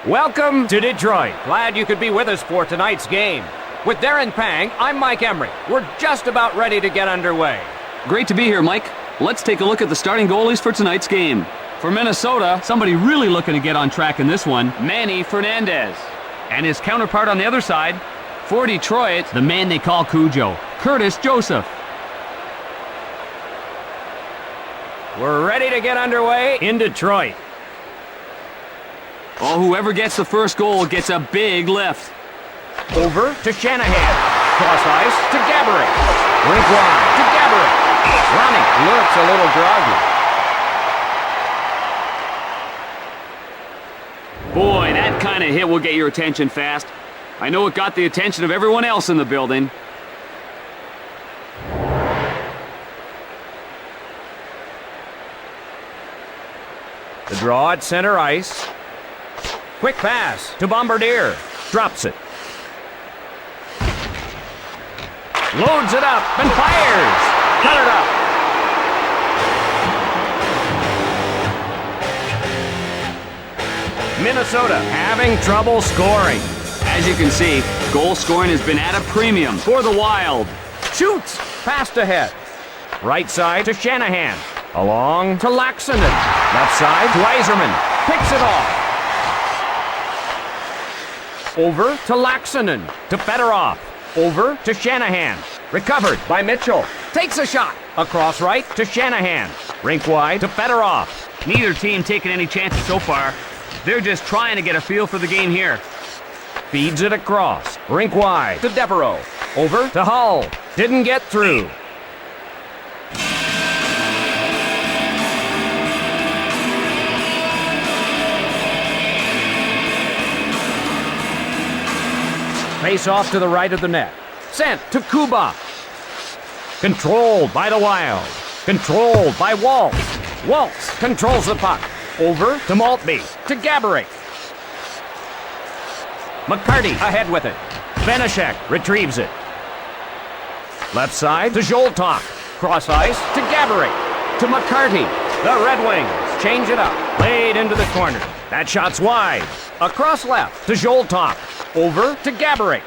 Welcome to Detroit. Glad you could be with us for tonight's game. With Darren Pang, I'm Mike Emery. We're just about ready to get underway. Great to be here, Mike. Let's take a look at the starting goalies for tonight's game. For Minnesota, somebody really looking to get on track in this one, Manny Fernandez. And his counterpart on the other side, for Detroit, the man they call Cujo, Curtis Joseph. We're ready to get underway in Detroit. Oh, whoever gets the first goal gets a big lift. Over to Shanahan. Cross ice to Gaborik. Rink wide to Gaborik. Ronnie looks a little groggy. Boy, that kind of hit will get your attention fast. I know it got the attention of everyone else in the building. The draw at center ice. Quick pass to Bombardier. Drops it. Loads it up and fires. Cut it up. Minnesota having trouble scoring. As you can see, goal scoring has been at a premium for the Wild. Shoots. Passed ahead. Right side to Shanahan. Along to Laxonen. Left side to Yzerman. Picks it off. Over to Laxonen. To Fedorov. Over to Shanahan. Recovered by Mitchell. Takes a shot. Across right to Shanahan. Rink wide to Fedorov. Neither team taking any chances so far. They're just trying to get a feel for the game here. Feeds it across. Rink wide to Devereaux. Over to Hull. Didn't get through. Face off to the right of the net. Sent to Kuba. Controlled by the Wild. Controlled by Waltz. Waltz controls the puck. Over to Maltby. To Gaborik. McCarty ahead with it. Benishek retrieves it. Left side to Zoltok. Cross ice to Gaborik. To McCarty. The Red Wings change it up. Played into the corner. That shot's wide. Across left to Zoltok. Over to Gaborik.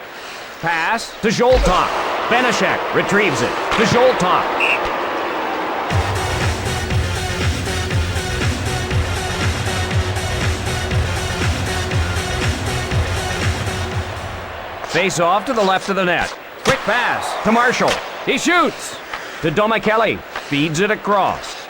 Pass to Zoltok. Benishek retrieves it to Zoltok. Face off to the left of the net. Quick pass to Marshall. He shoots to Domicelli. Feeds it across.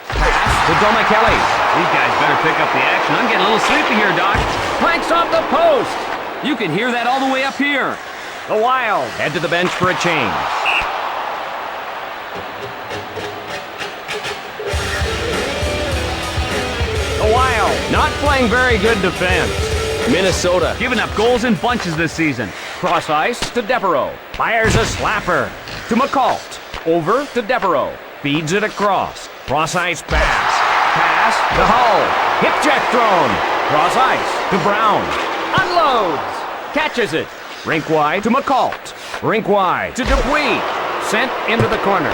Pass to Domicelli. These guys better pick up the action. I'm getting a little sleepy here, Doc. Planks off the post. You can hear that all the way up here. The Wild head to the bench for a change. The Wild not playing very good defense. Minnesota giving up goals in bunches this season. Cross ice to Devereaux. Fires a slapper to McCalt. Over to Devereaux. Feeds it across. Cross ice pass. Pass to Hull. Hip check thrown. Cross ice to Brown. Unloads. Catches it. Rink wide to McCalt. Rink wide to Dupuis. Sent into the corner.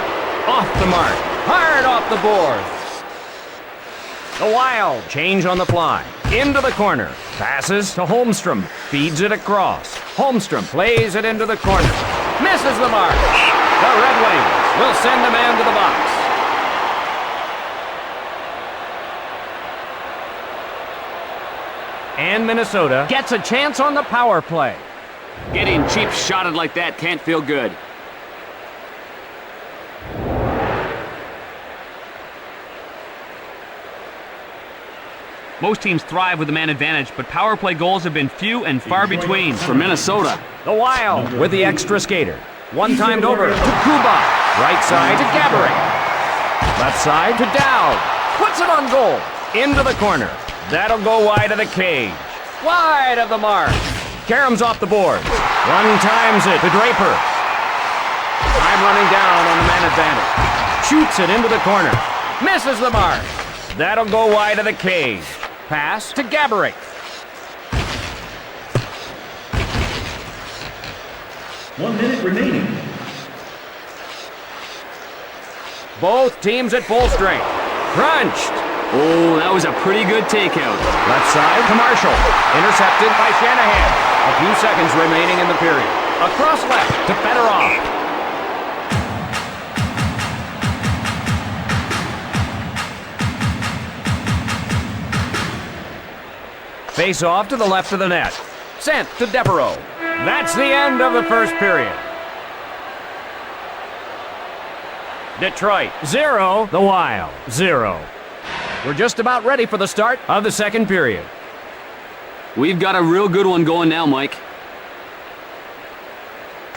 Off the mark. Hard off the boards. The Wild change on the fly. Into the corner. Passes to Holmstrom. Feeds it across. Holmstrom plays it into the corner. Misses the mark. The Red Wings will send a man to the box. And Minnesota gets a chance on the power play. Getting cheap shotted like that can't feel good. Most teams thrive with the man advantage, but power play goals have been few and far between for Minnesota. The Wild with the extra skater. One-timed over to Kuba. Right side to Gaborik. Left side to Dowd. Puts it on goal. Into the corner. That'll go wide of the cage. Wide of the mark. Karam's off the boards. One-times it to Draper. Time running down on the man advantage. Shoots it into the corner. Misses the mark. That'll go wide of the cage. Pass to Gaborik. One minute remaining. Both teams at full strength. Crunched. Oh, that was a pretty good takeout. Left side to Marshall. Intercepted by Shanahan. A few seconds remaining in the period. Across left to Fedorov. Face off to the left of the net. Sent to Devereaux. That's the end of the first period. Detroit 0, the Wild 0. We're just about ready for the start of the second period. We've got a real good one going now, Mike.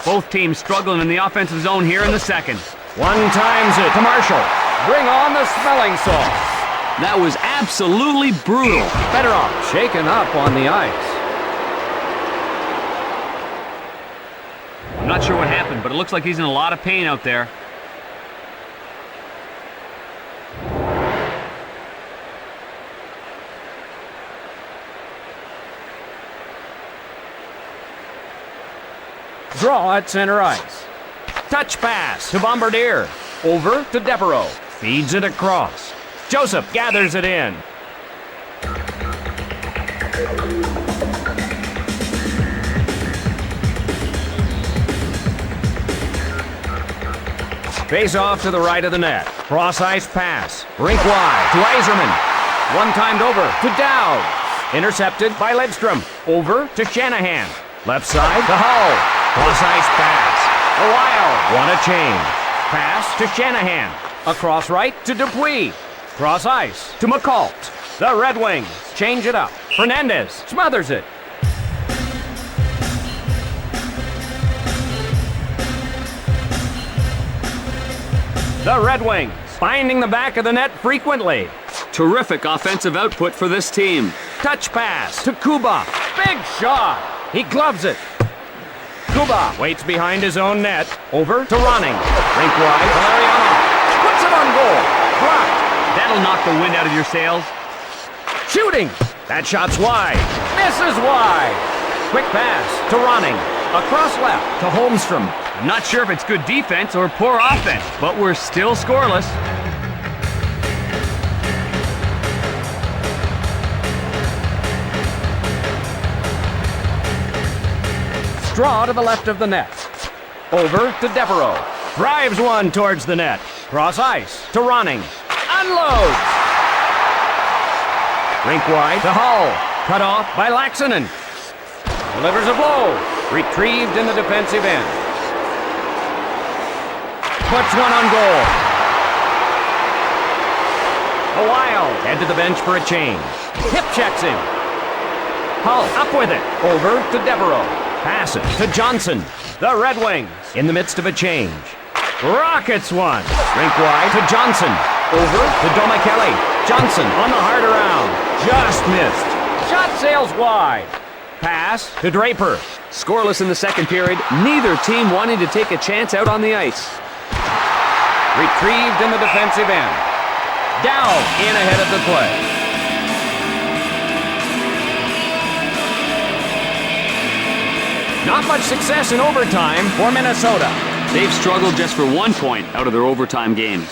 Both teams struggling in the offensive zone here in the second. One times it to Marshall. Bring on the smelling salt. That was absolutely brutal. Fedorov shaken up on the ice. I'm not sure what happened, but it looks like he's in a lot of pain out there. Draw at center ice. Touch pass to Bombardier. Over to Devereaux. Feeds it across. Joseph gathers it in. Face off to the right of the net. Cross ice pass. Rink wide to Yzerman. One timed over to Dowd. Intercepted by Lidstrom. Over to Shanahan. Left side to Hull. Cross ice pass. The Wild want a change. Pass to Shanahan. Across right to Dupuis. Cross ice to McCalt. The Red Wings change it up. Fernandez smothers it. The Red Wings finding the back of the net frequently. Terrific offensive output for this team. Touch pass to Kuba. Big shot. He gloves it. Kuba waits behind his own net. Over to Ronning. Rink wide. Valeriano puts it on goal. Blocked. That'll knock the wind out of your sails. Shooting. That shot's wide. Misses wide. Quick pass to Ronning. Across left to Holmstrom. I'm not sure if it's good defense or poor offense, but we're still scoreless. Straw to the left of the net. Over to Devereaux. Drives one towards the net. Cross ice to Ronning. Unloads. Rink wide to Hull. Cut off by Laxinen. Delivers a blow. Retrieved in the defensive end. Puts one on goal. The Wild head to the bench for a change. Hip checks him. Hull up with it. Over to Devereaux. Passes to Johnson. The Red Wings in the midst of a change. Rockets one. Rink wide to Johnson. Over to Domicelli. Johnson on the hard around. Just missed. Shot sails wide. Pass to Draper. Scoreless in the second period. Neither team wanting to take a chance out on the ice. Retrieved in the defensive end. Down in ahead of the play. Not much success in overtime for Minnesota. They've struggled just for 1 point out of their overtime games.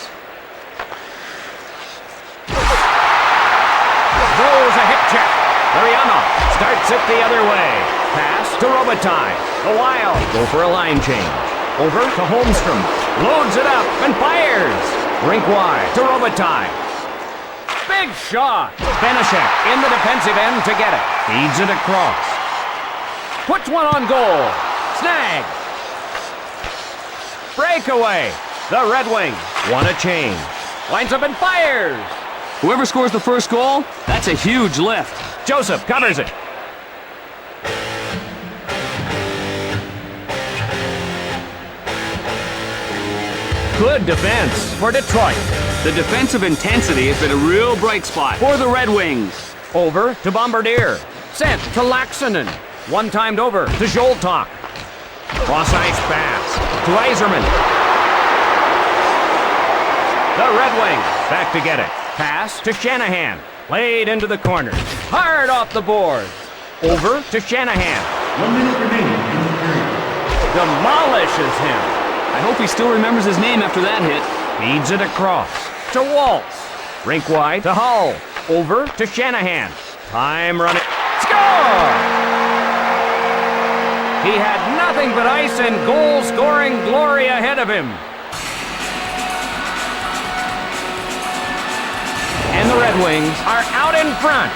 Throws a hip check. Lariano starts it the other way. Pass to Robitaille. The Wild go for a line change. Over to Holmstrom. Loads it up and fires. Rink wide to Robitaille. Big shot. Benishek in the defensive end to get it. Feeds it across. Puts one on goal. Snag. Breakaway. The Red Wings want a change. Lines up and fires. Whoever scores the first goal, that's a huge lift. Joseph covers it. Good defense for Detroit. The defensive intensity has been a real bright spot for the Red Wings. Over to Bombardier. Sent to Laxinen. One timed over to Zoltok. Cross ice pass to Yzerman. The Red Wings back to get it. Pass to Shanahan. Played into the corner. Hard off the boards. Over to Shanahan. 1 minute remaining in the period. Demolishes him. I hope he still remembers his name after that hit. Feeds it across to Waltz. Rink wide to Hull. Over to Shanahan. Time running. Score! He had nothing but ice and goal-scoring glory ahead of him. And the Red Wings are out in front.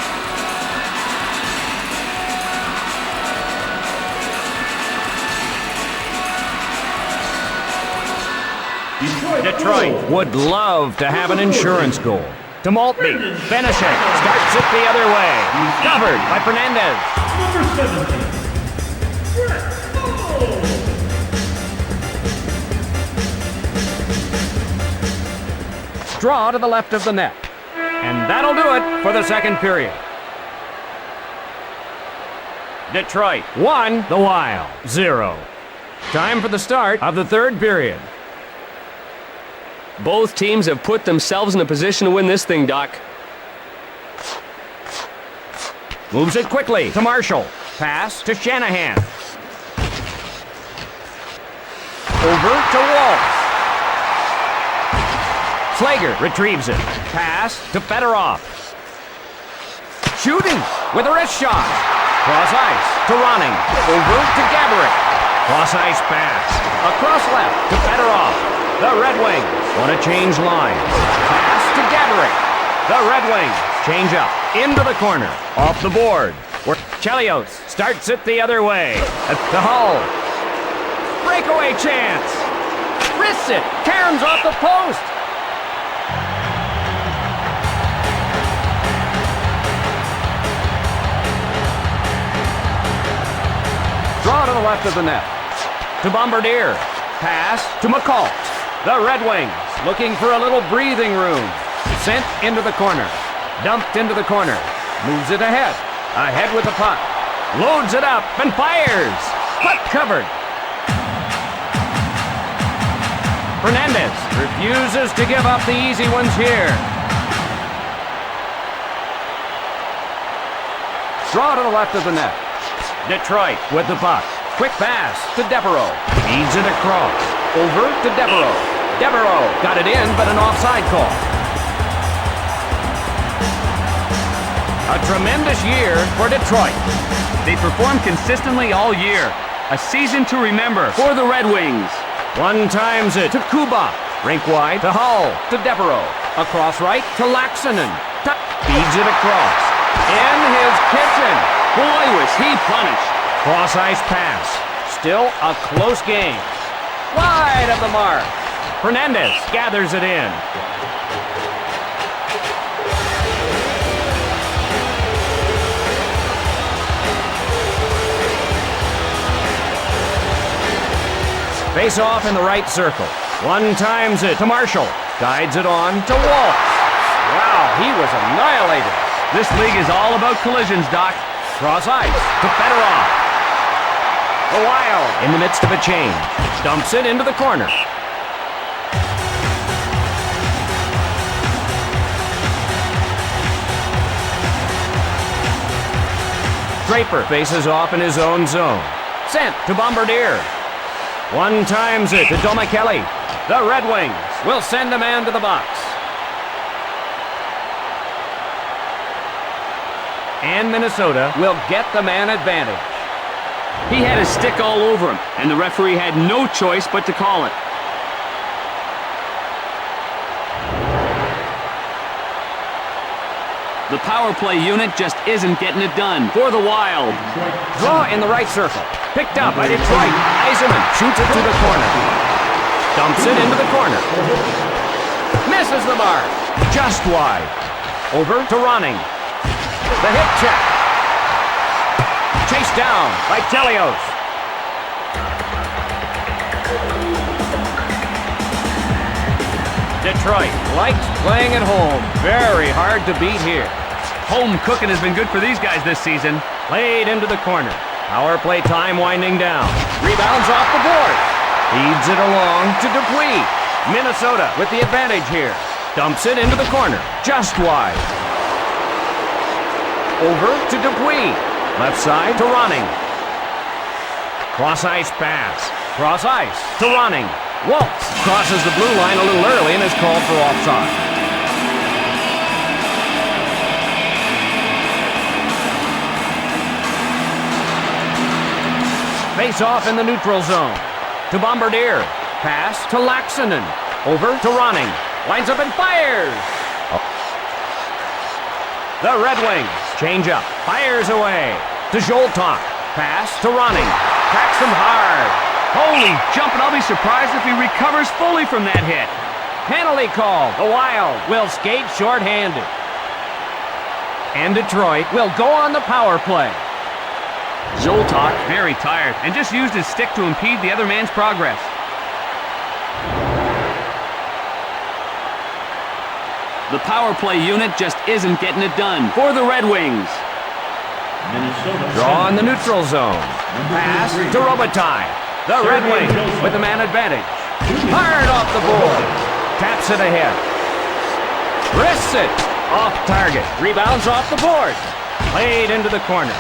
Detroit would love to have an insurance goal. To Maltby, finishing, starts it the other way. Covered by Fernandez. Number 17, Draw to the left of the net. And that'll do it for the second period. Detroit 1, the Wild 0. Time for the start of the third period. Both teams have put themselves in a position to win this thing, Doc. Moves it quickly to Marshall. Pass to Shanahan. Over to Walsh. Slager retrieves it. Pass to Fedorov. Shooting with a wrist shot. Cross ice to Ronning. Over to Gaborik. Cross ice pass. Across left to Fedorov. The Red Wings want to change lines. Pass to Gaborik. The Red Wings change up into the corner. Off the board. Where Chelios starts it the other way. To Hull. Breakaway chance. Wrists it. Cairns off the post. Draw to the left of the net. To Bombardier. Pass to McCall. The Red Wings looking for a little breathing room. Sent into the corner. Dumped into the corner. Moves it ahead. Ahead with the puck. Loads it up and fires. Puck covered. Fernandez refuses to give up the easy ones here. Draw to the left of the net. Detroit with the puck. Quick pass to Devereaux. Feeds it across. Over to Devereaux. Devereaux got it in, but an offside call. A tremendous year for Detroit. They performed consistently all year. A season to remember for the Red Wings. One times it to Kuba. Rink wide to Hull. To Devereaux. Across right to Laxonen. Feeds it across. In his kitchen. Boy, was he punished. Cross ice pass. Still a close game. Wide of the mark. Fernandez gathers it in. Face off in the right circle. One times it to Marshall. Guides it on to Walsh. Wow, he was annihilated. This league is all about collisions, Doc. Cross ice to Fedorov. The Wild in the midst of a change. Dumps it into the corner. Draper faces off in his own zone. Sent to Bombardier. One times it to Domicelli. The Red Wings will send a man to the box. And Minnesota will get the man advantage. He had his stick all over him, and the referee had no choice but to call it. The power play unit just isn't getting it done for the Wild. Draw in the right circle. Picked up by Detroit. Eiserman shoots it to the corner. Dumps it into the corner. Misses the mark. Just wide. Over to Ronning. The hip check. Chased down by Chelios. Detroit likes playing at home. Very hard to beat here. Home cooking has been good for these guys this season. Played into the corner. Power play time winding down. Rebounds off the board. Feeds it along to Dupuis. Minnesota with the advantage here. Dumps it into the corner. Just wide. Over to Dupuis. Left side to Ronning. Cross ice pass. Cross ice to Ronning. Waltz crosses the blue line a little early and is called for offside. Face-off in the neutral zone. To Bombardier. Pass to Laxonen. Over to Ronning. Lines up and fires. The Red Wings change up. Fires away. To Zoltok. Pass to Ronning. Cracks them hard. Holy jumping, I'll be surprised if he recovers fully from that hit. Penalty call. The Wild will skate shorthanded. And Detroit will go on the power play. Zoltok, very tired, and just used his stick to impede the other man's progress. The power play unit just isn't getting it done for the Red Wings. Minnesota. Draw in the neutral zone. Pass to Robitaille. The Red Wings with the man advantage. Hard off the board. Taps it ahead. Wrists it. Off target. Rebounds off the board. Played into the corner.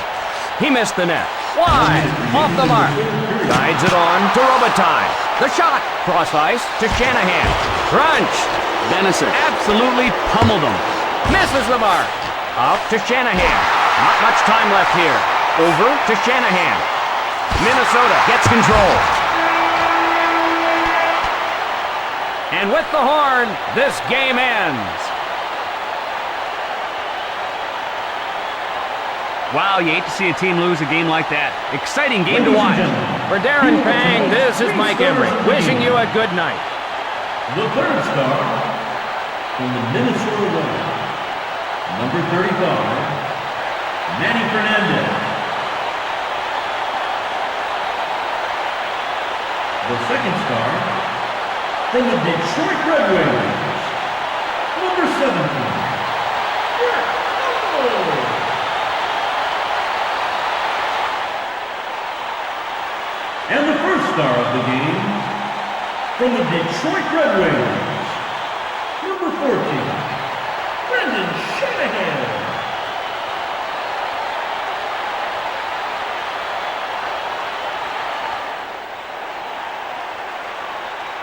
He missed the net. Wide. Off the mark. Guides it on to Robitaille. The shot. Cross ice to Shanahan. Crunched. Benison absolutely pummeled him. Misses the mark. Up to Shanahan. Not much time left here. Over to Shanahan. Minnesota gets control. And with the horn, this game ends. Wow, you hate to see a team lose a game like that. Exciting game to watch. For Darren Pang, this is Mike Emmerich, wishing you a good night. The third star from the Minnesota Wild, number 35, Manny Fernandez. The second star from the Detroit Red Wings, number 17, Brett Hull. And the first star of the game from the Detroit Red Wings,